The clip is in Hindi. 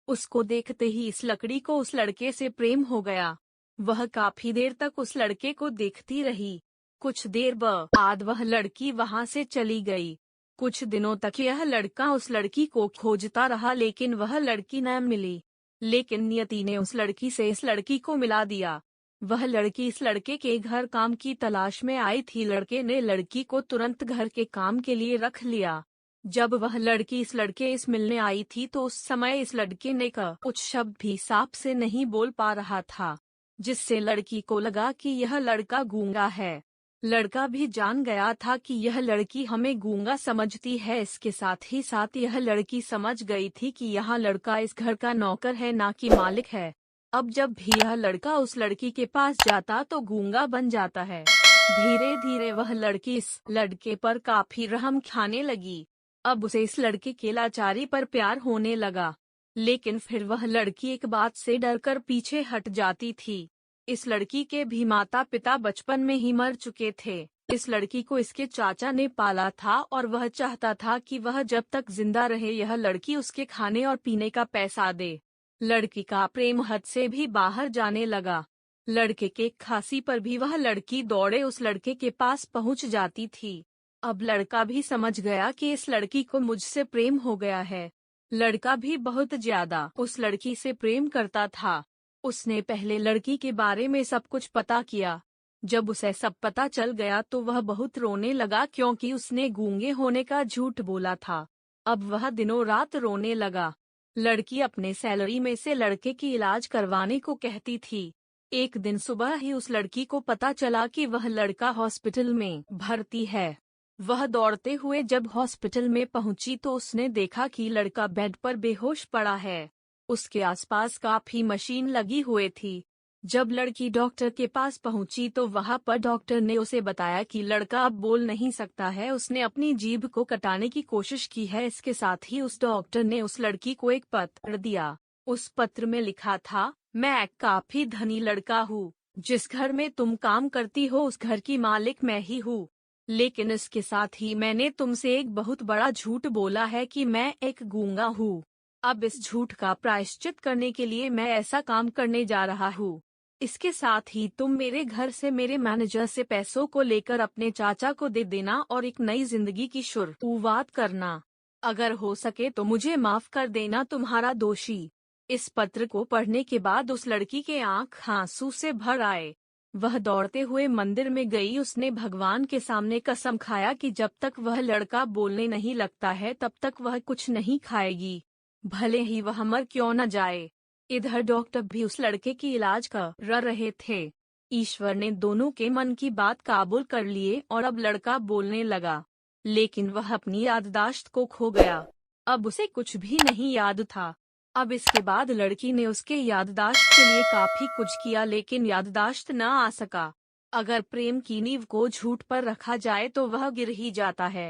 उसको देखते ही इस लकड़ी को उस लड़के से प्रेम हो गया। वह काफी देर तक उस लड़के को देखती रही। कुछ देर बाद वह लड़की वहां से चली गई। कुछ दिनों तक यह लड़का उस लड़की को खोजता रहा, लेकिन वह लड़की न मिली। लेकिन नियति ने उस लड़की से इस लड़की को मिला दिया। वह लड़की इस लड़के के घर काम की तलाश में आई थी। लड़के ने लड़की को तुरंत घर के काम के लिए रख लिया। जब वह लड़की इस लड़के से मिलने आई थी तो उस समय इस लड़के ने कुछ शब्द भी साफ से नहीं बोल पा रहा था, जिससे लड़की को लगा कि यह लड़का गूंगा है। लड़का भी जान गया था कि यह लड़की हमें गूंगा समझती है। इसके साथ ही साथ यह लड़की समझ गई थी कि यह लड़का इस घर का नौकर है, ना कि मालिक है। अब जब भी यह लड़का उस लड़की के पास जाता तो गूंगा बन जाता है। धीरे धीरे वह लड़की इस लड़के पर काफी रहम खाने लगी। अब उसे इस लड़के के लाचारी पर प्यार होने लगा। लेकिन फिर वह लड़की एक बात से डरकर पीछे हट जाती थी। इस लड़की के भी माता पिता बचपन में ही मर चुके थे। इस लड़की को इसके चाचा ने पाला था और वह चाहता था कि वह जब तक जिंदा रहे यह लड़की उसके खाने और पीने का पैसा दे। लड़की का प्रेम हद से भी बाहर जाने लगा। लड़के के खांसी पर भी वह लड़की दौड़े उस लड़के के पास पहुंच जाती थी। अब लड़का भी समझ गया कि इस लड़की को मुझसे प्रेम हो गया है। लड़का भी बहुत ज्यादा उस लड़की से प्रेम करता था। उसने पहले लड़की के बारे में सब कुछ पता किया। जब उसे सब पता चल गया तो वह बहुत रोने लगा, क्योंकि उसने गूंगे होने का झूठ बोला था। अब वह दिनों रात रोने लगा। लड़की अपने सैलरी में से लड़के की इलाज करवाने को कहती थी। एक दिन सुबह ही उस लड़की को पता चला कि वह लड़का हॉस्पिटल में भर्ती है। वह दौड़ते हुए जब हॉस्पिटल में पहुंची तो उसने देखा कि लड़का बेड पर बेहोश पड़ा है। उसके आसपास काफी मशीन लगी हुई थी। जब लड़की डॉक्टर के पास पहुंची तो वहां पर डॉक्टर ने उसे बताया कि लड़का अब बोल नहीं सकता है। उसने अपनी जीभ को कटाने की कोशिश की है। इसके साथ ही उस डॉक्टर ने उस लड़की को एक पत्र दिया। उस पत्र में लिखा था, मैं एक काफी धनी लड़का हूँ। जिस घर में तुम काम करती हो उस घर की मालिक मैं ही हूँ। लेकिन इसके साथ ही मैंने तुमसे एक बहुत बड़ा झूठ बोला है कि मैं एक गूंगा हूँ। अब इस झूठ का प्रायश्चित करने के लिए मैं ऐसा काम करने जा रहा हूँ। इसके साथ ही तुम मेरे घर से मेरे मैनेजर से पैसों को लेकर अपने चाचा को दे देना और एक नई जिंदगी की शुरुआत करना। अगर हो सके तो मुझे माफ कर देना, तुम्हारा दोषी। इस पत्र को पढ़ने के बाद उस लड़की के आंख आंसू से भर आए। वह दौड़ते हुए मंदिर में गई। उसने भगवान के सामने कसम खाया कि जब तक वह लड़का बोलने नहीं लगता है तब तक वह कुछ नहीं खाएगी, भले ही वह मर क्यों न जाए। इधर डॉक्टर भी उस लड़के की इलाज कर रहे थे। ईश्वर ने दोनों के मन की बात काबूल कर लिए और अब लड़का बोलने लगा। लेकिन वह अपनी याददाश्त को खो गया। अब उसे कुछ भी नहीं याद था। अब इसके बाद लड़की ने उसके याददाश्त के लिए काफी कुछ किया, लेकिन याददाश्त न आ सका। अगर प्रेम की नींव को झूठ पर रखा जाए तो वह गिर ही जाता है।